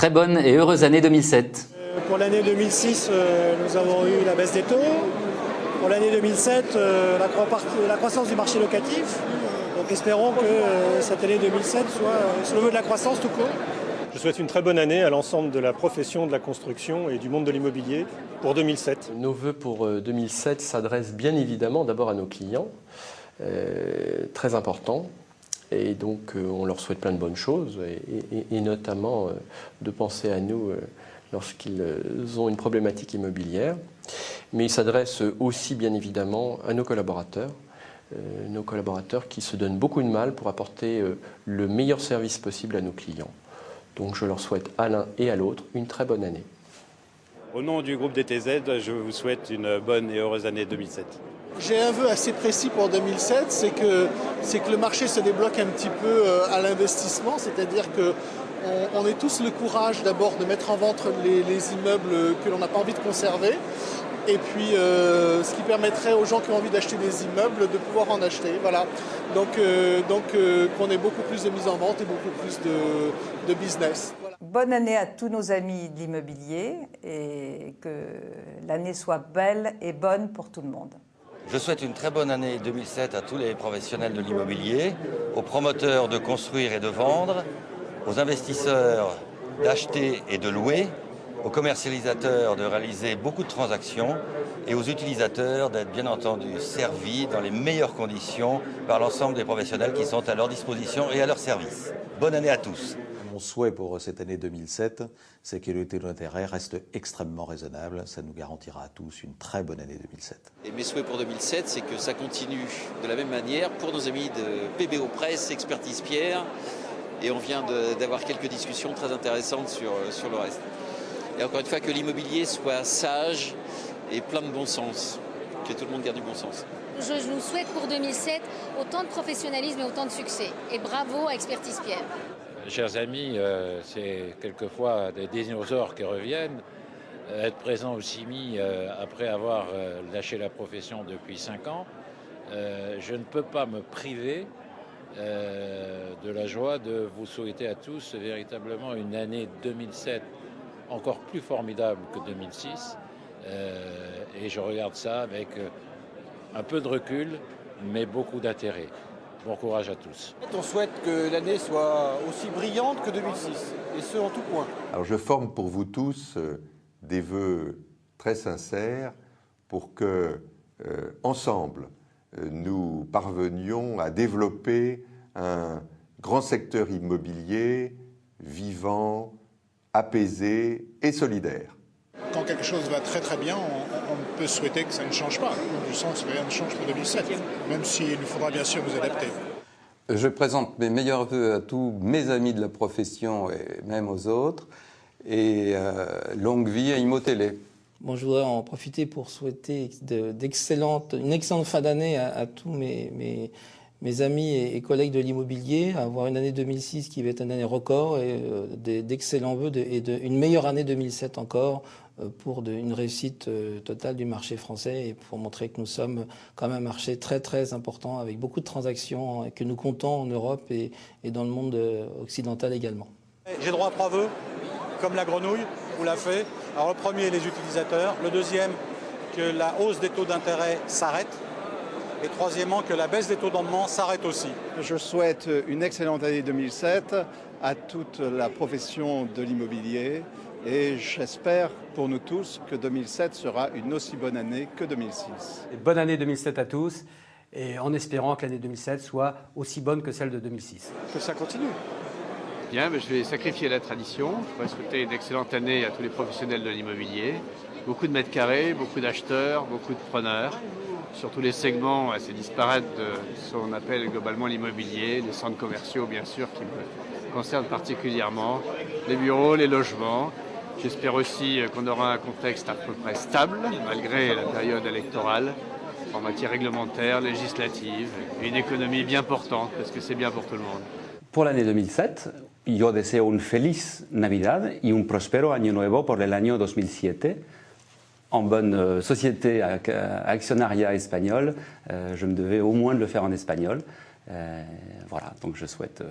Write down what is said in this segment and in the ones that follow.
Très bonne et heureuse année 2007. Pour l'année 2006, nous avons eu la baisse des taux. Pour l'année 2007, la croissance du marché locatif. Donc espérons que cette année 2007 soit sous le niveau de la croissance tout court. Je souhaite une très bonne année à l'ensemble de la profession de la construction et du monde de l'immobilier pour 2007. Nos vœux pour 2007 s'adressent bien évidemment d'abord à nos clients, très importants. Et donc on leur souhaite plein de bonnes choses et notamment de penser à nous lorsqu'ils ont une problématique immobilière. Mais ils s'adressent aussi bien évidemment à nos collaborateurs qui se donnent beaucoup de mal pour apporter le meilleur service possible à nos clients. Donc je leur souhaite à l'un et à l'autre une très bonne année. Au nom du groupe DTZ, je vous souhaite une bonne et heureuse année 2007. J'ai un vœu assez précis pour 2007, c'est que le marché se débloque un petit peu à l'investissement, c'est-à-dire qu'on ait tous le courage d'abord de mettre en vente les immeubles que l'on n'a pas envie de conserver, et puis ce qui permettrait aux gens qui ont envie d'acheter des immeubles de pouvoir en acheter. Voilà. Donc qu'on ait beaucoup plus de mise en vente et beaucoup plus de business. Voilà. Bonne année à tous nos amis de l'immobilier et que l'année soit belle et bonne pour tout le monde. Je souhaite une très bonne année 2007 à tous les professionnels de l'immobilier, aux promoteurs de construire et de vendre, aux investisseurs d'acheter et de louer, aux commercialisateurs de réaliser beaucoup de transactions et aux utilisateurs d'être bien entendu servis dans les meilleures conditions par l'ensemble des professionnels qui sont à leur disposition et à leur service. Bonne année à tous. Mon souhait pour cette année 2007, c'est que le taux d'intérêt reste extrêmement raisonnable. Ça nous garantira à tous une très bonne année 2007. Et mes souhaits pour 2007, c'est que ça continue de la même manière pour nos amis de PBO Presse, Expertise Pierre. Et on vient d'avoir quelques discussions très intéressantes sur le reste. Et encore une fois, que l'immobilier soit sage et plein de bon sens. Que tout le monde garde du bon sens. Je vous souhaite pour 2007 autant de professionnalisme et autant de succès. Et bravo à Expertise Pierre. Chers amis, c'est quelquefois des dinosaures qui reviennent. Être présent au CIMI après avoir lâché la profession depuis 5 ans, je ne peux pas me priver de la joie de vous souhaiter à tous véritablement une année 2007 encore plus formidable que 2006. Et je regarde ça avec un peu de recul, mais beaucoup d'intérêt. Bon courage à tous. On souhaite que l'année soit aussi brillante que 2006, et ce en tout point. Alors je forme pour vous tous des vœux très sincères pour que, ensemble, nous parvenions à développer un grand secteur immobilier vivant, apaisé et solidaire. Quand quelque chose va très très bien, on peut souhaiter que ça ne change pas, du sens que rien ne change pour 2007, même s'il nous faudra bien sûr nous adapter. Je présente mes meilleurs vœux à tous mes amis de la profession et même aux autres, et longue vie à Imotélé. Bon, je voudrais en profiter pour souhaiter une excellente fin d'année à tous mes amis et collègues de l'immobilier, avoir une année 2006 qui va être une année record, et d'excellents vœux et une meilleure année 2007 encore, pour une réussite totale du marché français et pour montrer que nous sommes quand même un marché très très important avec beaucoup de transactions et que nous comptons en Europe et dans le monde occidental également. J'ai droit à 3 vœux, comme la grenouille, vous l'a fait. Alors le premier, les utilisateurs. Le deuxième, que la hausse des taux d'intérêt s'arrête. Et troisièmement, que la baisse des taux d'endement s'arrête aussi. Je souhaite une excellente année 2007 à toute la profession de l'immobilier et j'espère pour nous tous que 2007 sera une aussi bonne année que 2006. Et bonne année 2007 à tous et en espérant que l'année 2007 soit aussi bonne que celle de 2006. Que ça continue. Bien, je vais sacrifier la tradition. Je voudrais souhaiter une excellente année à tous les professionnels de l'immobilier. Beaucoup de mètres carrés, beaucoup d'acheteurs, beaucoup de preneurs. Sur tous les segments assez disparates de ce qu'on appelle globalement l'immobilier, les centres commerciaux bien sûr qui me concernent particulièrement, les bureaux, les logements. J'espère aussi qu'on aura un contexte à peu près stable malgré la période électorale en matière réglementaire, législative et une économie bien portante parce que c'est bien pour tout le monde. Pour l'année 2007, yo deseo un feliz Navidad y un prospero año nuevo por el año 2007. En bonne société actionnariat espagnol, je me devais au moins de le faire en espagnol. Voilà, donc je souhaite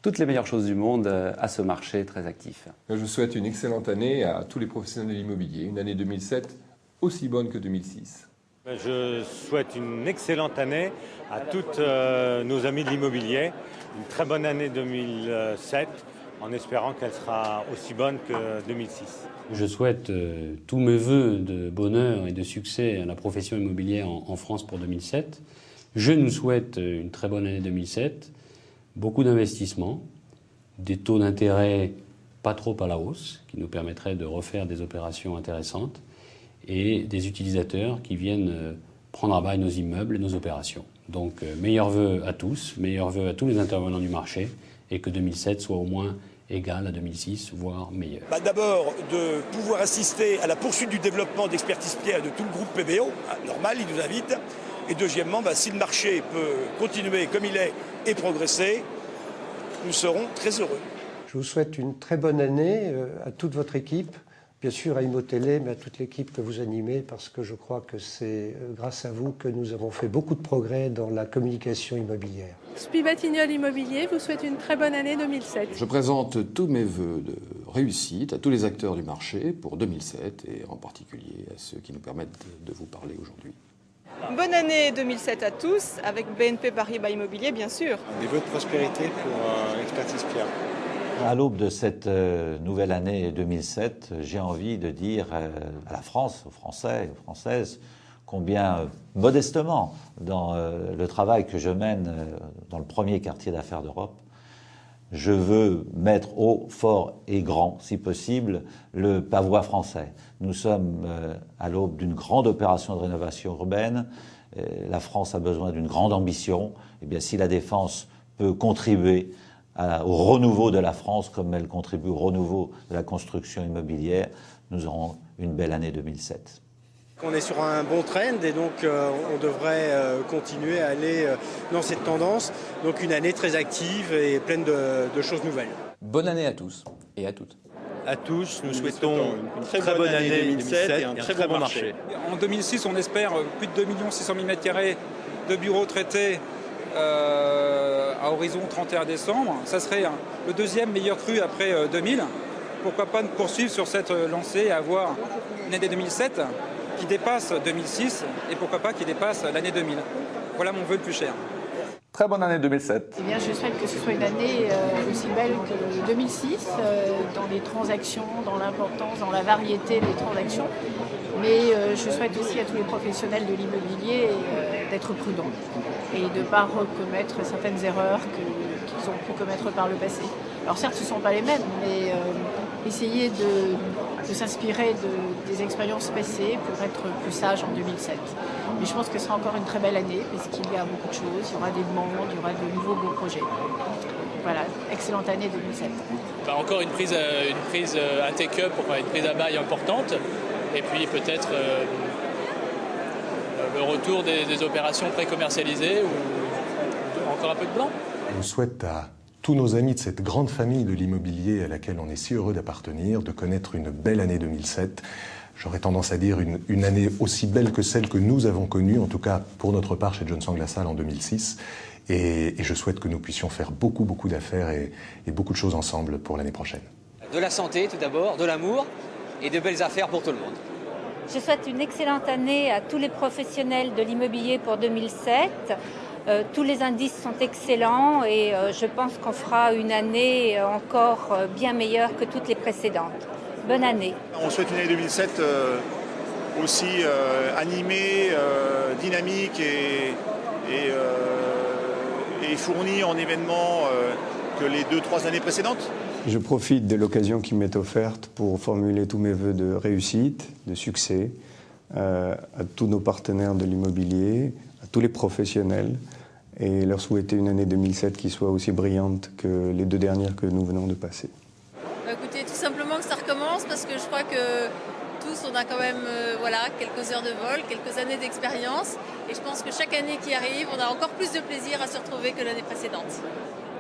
toutes les meilleures choses du monde à ce marché très actif. Je vous souhaite une excellente année à tous les professionnels de l'immobilier, une année 2007 aussi bonne que 2006. Je souhaite une excellente année à toutes nos amis de l'immobilier, une très bonne année 2007, en espérant qu'elle sera aussi bonne que 2006. Je souhaite tous mes vœux de bonheur et de succès à la profession immobilière en France pour 2007. Je nous souhaite une très bonne année 2007, beaucoup d'investissements, des taux d'intérêt pas trop à la hausse, qui nous permettraient de refaire des opérations intéressantes, et des utilisateurs qui viennent prendre à bail nos immeubles et nos opérations. Donc meilleurs vœux à tous, meilleurs vœux à tous les intervenants du marché, et que 2007 soit au moins égal à 2006, voire meilleur. D'abord, de pouvoir assister à la poursuite du développement d'expertise pierre de tout le groupe PBO, normal, il nous invite. Et deuxièmement, si le marché peut continuer comme il est et progresser, nous serons très heureux. Je vous souhaite une très bonne année à toute votre équipe, bien sûr à Imotélé, mais à toute l'équipe que vous animez, parce que je crois que c'est grâce à vous que nous avons fait beaucoup de progrès dans la communication immobilière. Spivatignol Immobilier vous souhaite une très bonne année 2007. Je présente tous mes vœux de réussite à tous les acteurs du marché pour 2007 et en particulier à ceux qui nous permettent de vous parler aujourd'hui. Bonne année 2007 à tous, avec BNP Paribas Immobilier bien sûr. Des vœux de prospérité pour Expertise Pierre. À l'aube de cette nouvelle année 2007, j'ai envie de dire à la France, aux Français, aux Françaises, combien modestement, dans le travail que je mène dans le premier quartier d'affaires d'Europe, je veux mettre haut, fort et grand, si possible, le pavois français. Nous sommes à l'aube d'une grande opération de rénovation urbaine. La France a besoin d'une grande ambition. Eh bien, si la défense peut contribuer au renouveau de la France, comme elle contribue au renouveau de la construction immobilière, nous aurons une belle année 2007. On est sur un bon trend et donc on devrait continuer à aller dans cette tendance. Donc une année très active et pleine de choses nouvelles. Bonne année à tous et à toutes. À tous, nous souhaitons une très bonne année 2007 et un très bon marché. En 2006, on espère plus de 2 600 000 m² de bureaux traités à horizon 31 décembre. Ça serait le deuxième meilleur cru après 2000. Pourquoi pas poursuivre sur cette lancée et avoir une année 2007 qui dépasse 2006 et pourquoi pas qui dépasse l'année 2000. Voilà mon vœu le plus cher. Très bonne année 2007. Eh bien, je souhaite que ce soit une année aussi belle que 2006 dans les transactions, dans l'importance, dans la variété des transactions. Mais je souhaite aussi à tous les professionnels de l'immobilier d'être prudents et de ne pas recommettre certaines erreurs qu'ils ont pu commettre par le passé. Alors certes, ce ne sont pas les mêmes, mais essayer de s'inspirer des expériences passées pour être plus sage en 2007. Mais je pense que ce sera encore une très belle année parce qu'il y a beaucoup de choses, il y aura des demandes, il y aura de nouveaux beaux projets. Voilà, excellente année 2007. Encore une prise à take-up, une prise à bail importante, et puis peut-être le retour des opérations pré-commercialisées ou encore un peu de blanc. Je souhaite à tous nos amis de cette grande famille de l'immobilier à laquelle on est si heureux d'appartenir, de connaître une belle année 2007. J'aurais tendance à dire une année aussi belle que celle que nous avons connue, en tout cas pour notre part chez Jones Lang LaSalle en 2006. Et je souhaite que nous puissions faire beaucoup d'affaires et beaucoup de choses ensemble pour l'année prochaine. De la santé tout d'abord, de l'amour et de belles affaires pour tout le monde. Je souhaite une excellente année à tous les professionnels de l'immobilier pour 2007. Tous les indices sont excellents et je pense qu'on fera une année encore bien meilleure que toutes les précédentes. Bonne année. On souhaite une année 2007 aussi animée, dynamique et fournie en événements que les 2-3 années précédentes. Je profite de l'occasion qui m'est offerte pour formuler tous mes vœux de réussite, de succès à tous nos partenaires de l'immobilier, à tous les professionnels et leur souhaiter une année 2007 qui soit aussi brillante que les 2 dernières que nous venons de passer. Écoutez, tout simplement que ça recommence parce que je crois que tous on a quand même quelques heures de vol, quelques années d'expérience et je pense que chaque année qui arrive, on a encore plus de plaisir à se retrouver que l'année précédente.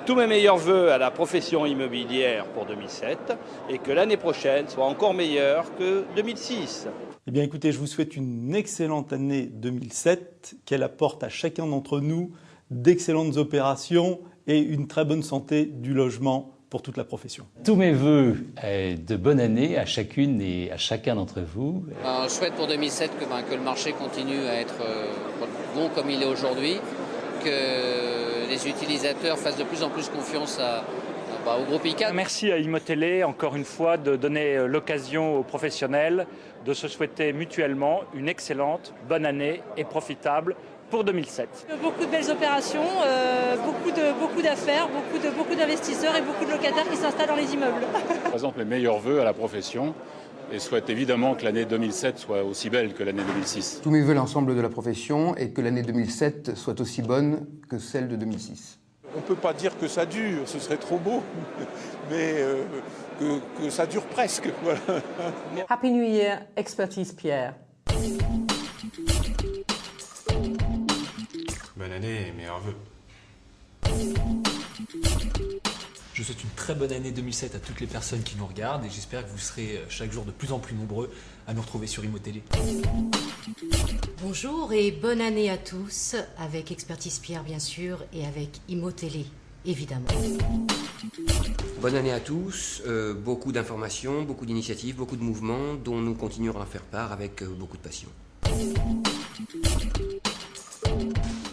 Tous mes meilleurs vœux à la profession immobilière pour 2007 et que l'année prochaine soit encore meilleure que 2006. Eh bien écoutez, je vous souhaite une excellente année 2007, qu'elle apporte à chacun d'entre nous d'excellentes opérations et une très bonne santé du logement pour toute la profession. Tous mes vœux de bonne année à chacune et à chacun d'entre vous. Je souhaite pour 2007 que le marché continue à être bon comme il est aujourd'hui, que les utilisateurs fassent de plus en plus confiance au groupe ICAD. Merci à Imotélé, encore une fois, de donner l'occasion aux professionnels de se souhaiter mutuellement une excellente, bonne année et profitable pour 2007. Beaucoup de belles opérations, beaucoup d'affaires, beaucoup d'investisseurs et beaucoup de locataires qui s'installent dans les immeubles. Je présente mes meilleurs vœux à la profession et souhaite évidemment que l'année 2007 soit aussi belle que l'année 2006. Tous mes vœux à l'ensemble de la profession et que l'année 2007 soit aussi bonne que celle de 2006. On ne peut pas dire que ça dure, ce serait trop beau, mais que ça dure presque. Voilà. Happy New Year, Expertise Pierre. Bonne année et meilleurs vœux. Je souhaite une très bonne année 2007 à toutes les personnes qui nous regardent et j'espère que vous serez chaque jour de plus en plus nombreux à nous retrouver sur Imotélé. Bonjour et bonne année à tous, avec Expertise Pierre bien sûr et avec Imotélé évidemment. Bonne année à tous, beaucoup d'informations, beaucoup d'initiatives, beaucoup de mouvements dont nous continuerons à faire part avec beaucoup de passion.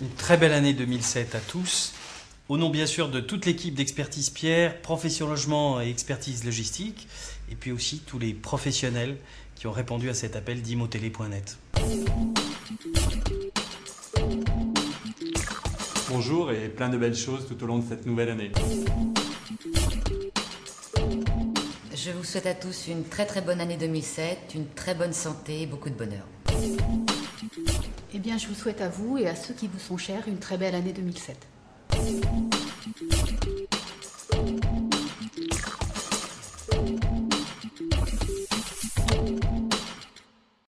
Une très belle année 2007 à tous. Au nom bien sûr de toute l'équipe d'Expertise Pierre, Profession Logement et Expertise Logistique, et puis aussi tous les professionnels qui ont répondu à cet appel d'Imotélé.net. Bonjour et plein de belles choses tout au long de cette nouvelle année. Je vous souhaite à tous une très très bonne année 2007, une très bonne santé et beaucoup de bonheur. Eh bien, je vous souhaite à vous et à ceux qui vous sont chers une très belle année 2007.